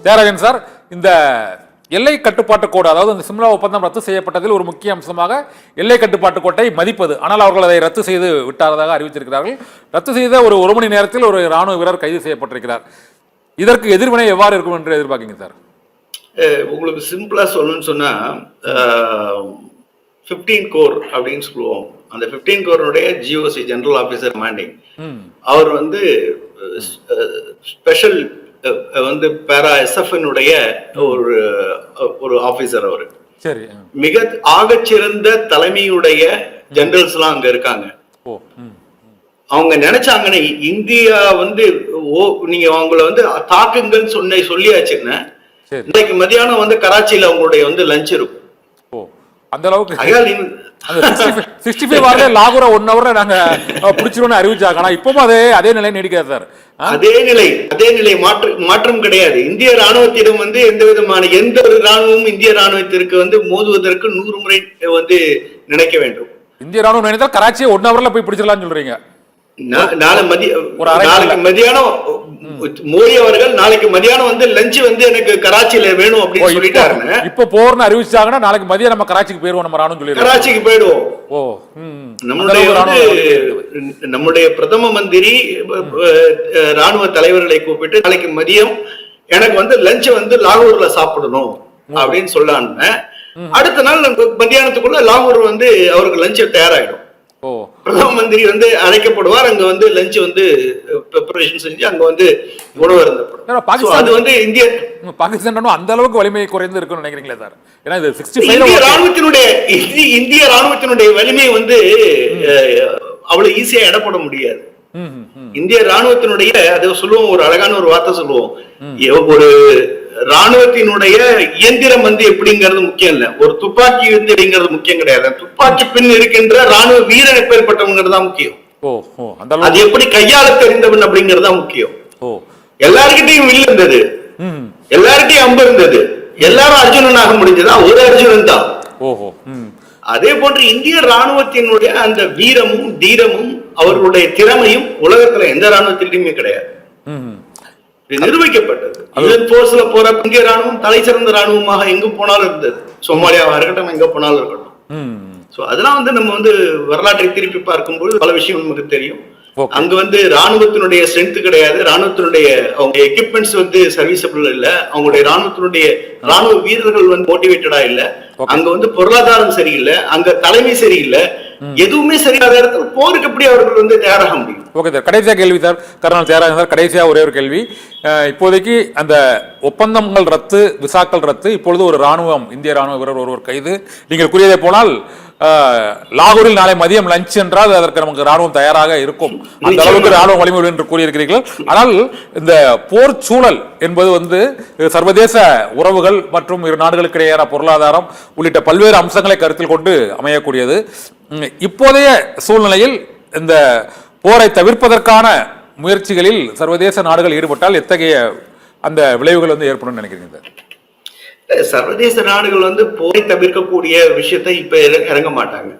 Thiagarajan sir, இந்த எல்லை கட்டுப்பாட்டு கோடு, அதாவது இந்த சிம்லா ஒப்பந்தம் ரத்து செய்யப்பட்டதில் ஒரு முக்கிய அம்சமாக எல்லை கட்டுப்பாட்டு கோட்டை மதிப்பது. ஆனால் அவர்கள் அதை ரத்து செய்து விட்டாரதாக அறிவித்திருக்கிறார்கள். ரத்து செய்த ஒரு மணி நேரத்தில் ஒரு ராணுவ வீரர் கைது செய்யப்பட்டிருக்கிறார். இதற்கு எதிர்வினை எவ்வாறு இருக்கும் என்று எதிர்பார்க்கீங்க சார்? உங்களுக்கு சிம்பிளா சொல்லணும்னு சொன்னா 15 கோர் அப்படின்னு சொல்லுவோம். அந்த 15 கோருடைய ஜிஓசி ஜெனரல் ஆபீசர் கமாண்டிங் அவர் வந்து ஸ்பெஷல் வந்து பேரா எஸ்எஃப்னுடைய ஒரு ஆபீசர். அவரு சரி மிக ஆகச்சிறந்த தலைமையுடைய ஜெனரல்ஸ் எல்லாம் அங்க இருக்காங்க. அவங்க நினைச்சாங்கன்னா இந்தியா வந்து நீங்க அவங்கள வந்து தாக்குங்கன்னு சொல்லியாச்சுன்னா இன்னைக்கு மதியானம் வந்து கராச்சியில அவங்களுடைய வந்து லஞ்ச் இருக்கும். அந்த அளவுக்கு 65 வாரத்துல லாகூரை 1 hour நாங்க பிடிச்சிருவோம்னு அறிவிச்சாங்க. ஆனா இப்பவும் அதே நிலை நீடிக்காது சார். அதே நிலை மாற்றம் கிடையாது. இந்திய ராணுவத்திடம் வந்து எந்த ஒரு ராணுவமும் இந்திய ராணுவத்திற்கு வந்து மோதுவதற்கு 100 முறை வந்து நினைக்க வேண்டும். இந்திய ராணுவம் நினைத்தால் கராச்சியை 1 hourல போய் பிடிச்சிடலாம்னு சொல்றீங்க. நாளைக்கு மதியானம் மோடி அவர்கள் நாளைக்கு மதியானம் வந்து லஞ்ச் வந்து எனக்கு கராச்சியில வேணும் அப்படின்னு சொல்லிட்டாருன்னு இப்ப போர்னு அறிவிச்சாங்கன்னா நாளைக்கு மதியம் நம்ம கராச்சிக்கு போயிருவோம். நம்ம ராணுவம் சொல்லி கராச்சிக்கு போயிடுவோம். நம்முடைய பிரதம மந்திரி ராணுவ தலைவர்களை கூப்பிட்டு நாளைக்கு மதியம் எனக்கு வந்து லஞ்ச் வந்து லாகூர்ல சாப்பிடணும் அப்படின்னு சொல்லான்னு அடுத்த நாள் மத்தியானத்துக்குள்ள லாகூர் வந்து அவருக்கு லஞ்ச் தயாராயிடும். பிரதம மந்திரி வந்து அழைக்கப்படுவார். அங்க வந்து லஞ்ச் வந்து ப்ரிப்பரேஷன் செஞ்சு அங்க வந்து உணவு இருந்தப்படும். அது வந்து பாகிஸ்தான் அந்த அளவுக்கு வலிமை குறைந்து இருக்குன்னு நினைக்கிறீங்களா சார்? ஏன்னா இது 65 இந்திய ராணுவத்தினுடைய வலிமை வந்து அவ்வளவு ஈஸியா இடப்பட முடியாது. இந்திய ராணுவத்தினுடைய அதை சொல்லுவோம், ஒரு அழகான ஒரு வார்த்தை சொல்லுவோம், ஒரு ராணுவத்தினுடைய இயந்திரம் வந்து எப்படிங்கிறது முக்கியம் இல்ல, ஒரு துப்பாக்கி வந்து எப்படிங்கிறது முக்கியம் கிடையாது. துப்பாக்கி பின் இருக்கின்ற ராணுவ வீரன் எப்பேற்பட்டவங்கிறது தான் முக்கியம். அது எப்படி கையாள தெரிந்தவன் அப்படிங்கிறது தான் முக்கியம். எல்லாருக்கிட்டையும் வில் இருந்தது, எல்லார்கிட்டையும் அம்பு இருந்தது, எல்லாரும் அர்ஜுனனாக முடிஞ்சதா? ஒரு அர்ஜுனன் தான். அதே போன்று இந்திய ராணுவத்தினுடைய அந்த வீரமும் தீரமும் அவர்களுடைய திறமையும் உலகத்துல எந்த ராணுவத்திலுமே கிடையாது. நிரூபிக்கப்பட்டது. போற இந்திய ராணுவம் தலை சிறந்த ராணுவமாக எங்க போனாலும் இருந்தது. சோமாலியாவா இருக்கட்டும், எங்க போனாலும் இருக்கட்டும். அதெல்லாம் வந்து நம்ம வந்து வரலாற்றை திருப்பி பார்க்கும்போது பல விஷயம் நமக்கு தெரியும். அங்க வந்து ராணுவத்தினுடைய ஸ்ட்ரென்த் கிடையாது, ராணுவத்தினுடைய அவங்க எக்யூப்மெண்ட்ஸ் வந்து சர்வீசபிள் இல்ல, அவங்களுடைய ராணுவ வீரர்கள் வந்து மோட்டிவேட்டடா இல்ல, அங்க வந்து பொருளாதாரம் சரியில்லை, அங்க தலைமை சரியில்லை, எதுவுமே சரியாத இடத்துல போருக்கு எப்படி அவர்கள் வந்து தயாராக முடியும்? ஓகே சார், கடைசியா கேள்வி சார். கர்னல் தியாகராஜன் சார், கடைசியா ஒரே ஒரு கேள்வி. இப்போதைக்கு அந்த ஒப்பந்தங்கள் ரத்து, விசாக்கள் ரத்து, இப்பொழுது ஒரு ராணுவம், இந்திய ராணுவ வீரர் ஒருவர் கைது. நீங்கள் கூறியதை போனால் லாகூரில் நாளை மதியம் லஞ்ச் என்றால் அதற்கு நமக்கு ராணுவம் தயாராக இருக்கும். அந்த அளவுக்கு ராணுவம் வலிமை என்று கூறியிருக்கிறீர்கள். ஆனால் இந்த போர் சூழல் என்பது வந்து சர்வதேச உறவுகள் மற்றும் இரு நாடுகளுக்கு இடையேயான பொருளாதாரம் உள்ளிட்ட பல்வேறு அம்சங்களை கருத்தில் கொண்டு அமையக்கூடியது. இப்போதைய சூழ்நிலையில் இந்த போரை தவிர்ப்பதற்கான முயற்சிகளில் சர்வதேச நாடுகள் ஈடுபட்டால் எத்தகைய அந்த விளைவுகள் வந்து ஏற்படும் நினைக்கிறீங்க? சர்வதேச நாடுகள் வந்து போரை தவிர்க்கக்கூடிய விஷயத்தை இப்ப இறங்க மாட்டாங்க.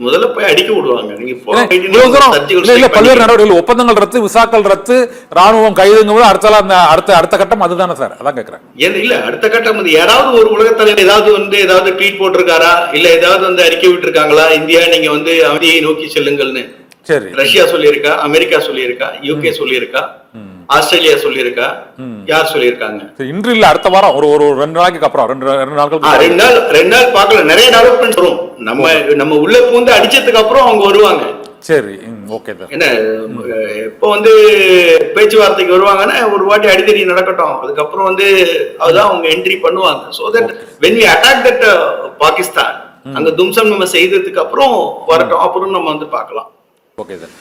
முதல்ல போய் அடிக்க விடுவாங்க. பல்வேறு நடவடிக்கைகள், ஒப்பந்தங்கள் ரத்து, விசாக்கள் ரத்து, ராணுவம் கைதுங்க அடுத்த கட்டம் அதுதானே சார்? அதான் கேட்கிறேன். இல்ல அடுத்த கட்டம் வந்து யாராவது ஒரு உலக தலைவர் ஏதாவது ட்வீட் போட்டிருக்காரா, இல்ல ஏதாவது வந்து அறிக்கை விட்டுருக்காங்களா, இந்தியா நீங்க வந்து அமைதியை நோக்கி செல்லுங்கள்னு? சரி, ரஷ்யா சொல்லியிருக்கா, அமெரிக்கா சொல்லியிருக்கா, யூகே சொல்லியிருக்கா, ஆஸ்திரேலியா சொல்லியிருக்கா, யார் சொல்லியிருக்காங்க? இன்று இல்ல அடுத்த வாரம் ஒரு 2 நாளைக்கு அப்புறம் 2 நாள் பார்க்கல. நிறைய டெவலப்மெண்ட் வரும். நம்ம உள்ள பூந்து அடிச்சதுக்கு அப்புறம் அவங்க வருவாங்க. சரி, ஓகே சார். என்ன இப்போ வந்து பேச்சுவார்த்தைக்கு வருவாங்கன்னா ஒரு வாட்டி அடிதடி நடக்கட்டும், அதுக்கப்புறம் வந்து அதுதான் அவங்க என்ட்ரி பண்ணுவாங்க. So that when we attack that Pakistan, அந்த தும்சம் நம்ம செய்ததுக்கு அப்புறம் வரட்டும், அப்புறம் நம்ம வந்து பார்க்கலாம். Okay sir.